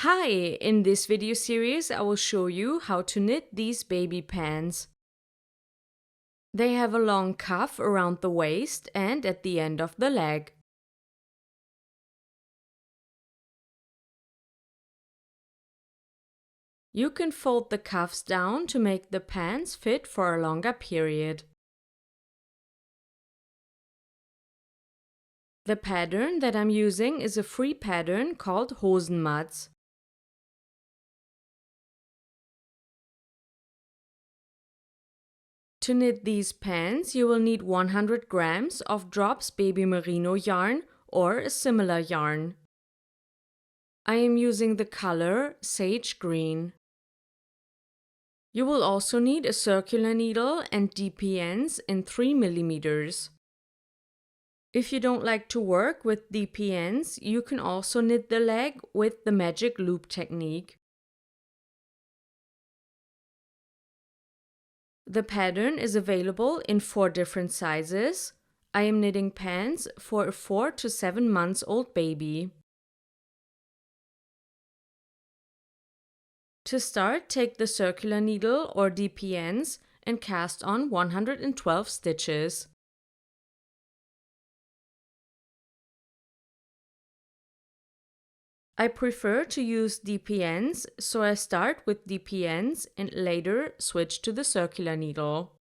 Hi, in this video series I will show you how to knit these baby pants. They have a long cuff around the waist and at the end of the leg. You can fold the cuffs down to make the pants fit for a longer period. The pattern that I'm using is a free pattern called Hosenmatz. To knit these pants, you will need 100 grams of Drops Baby Merino yarn or a similar yarn. I am using the color Sage Green. You will also need a circular needle and DPNs in 3 millimeters. If you don't like to work with DPNs, you can also knit the leg with the magic loop technique. The pattern is available in 4 different sizes. I am knitting pants for a 4 to 7 months old baby. To start, take the circular needle or DPNs and cast on 112 stitches. I prefer to use DPNs, so I start with DPNs and later switch to the circular needle.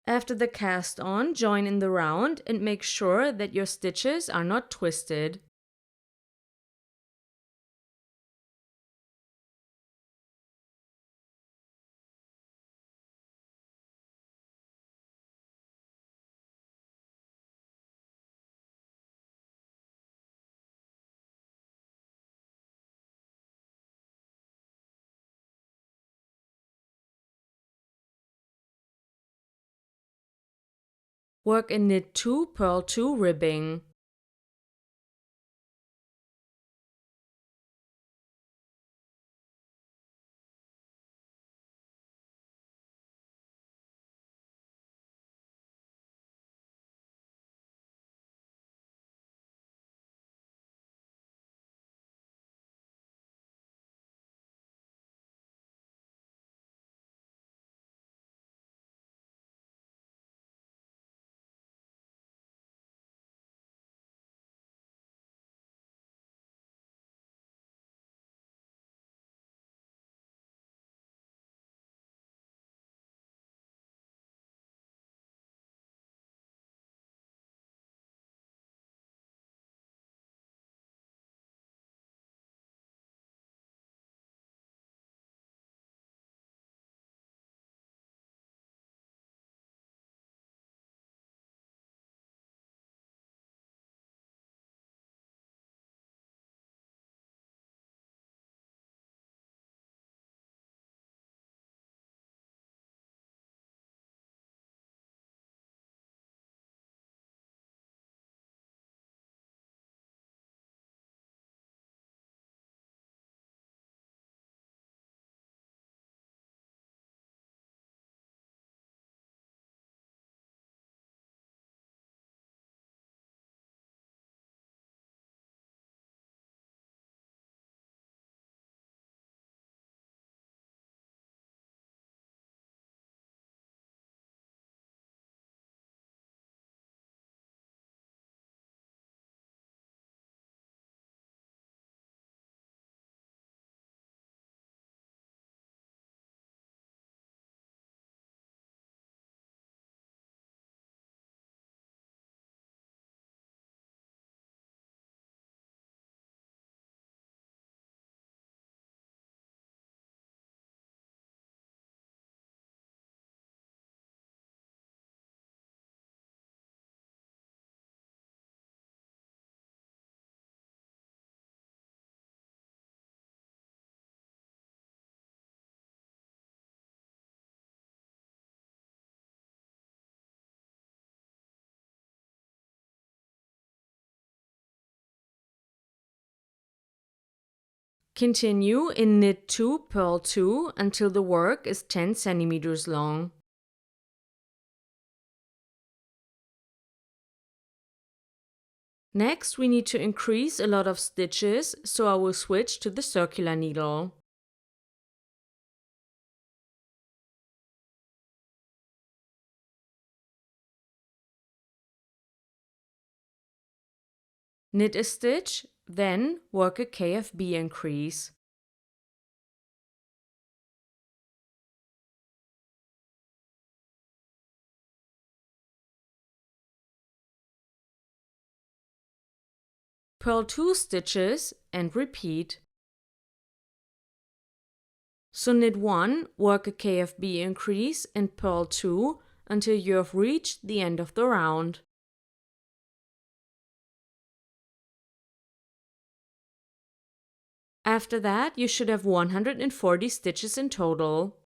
After the cast on, join in the round and make sure that your stitches are not twisted. Work in knit 2, purl 2 ribbing. Continue in knit 2, purl 2 until the work is 10 centimeters long. Next, we need to increase a lot of stitches, so I will switch to the circular needle. Knit a stitch, then work a KFB increase. Purl 2 stitches and repeat. So knit 1, work a KFB increase and purl 2 until you have reached the end of the round. After that, you should have 140 stitches in total.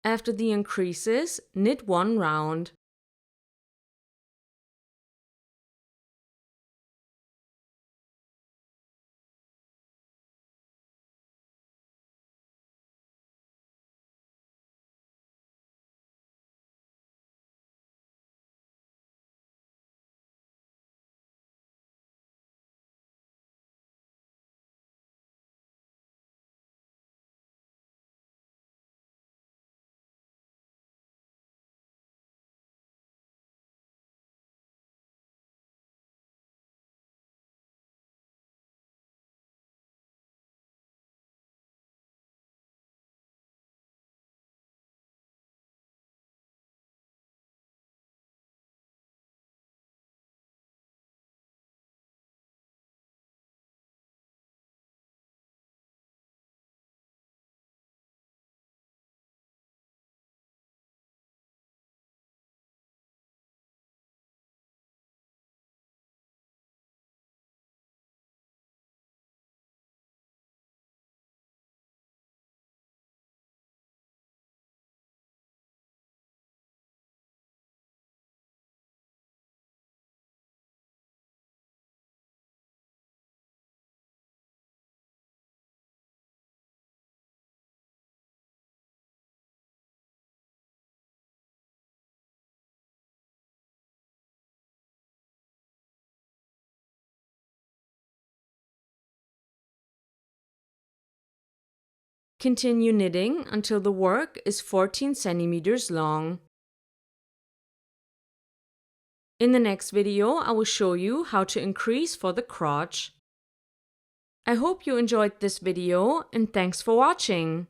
After the increases, knit 1 round. Continue knitting until the work is 14 centimeters long. In the next video, I will show you how to increase for the crotch. I hope you enjoyed this video and thanks for watching.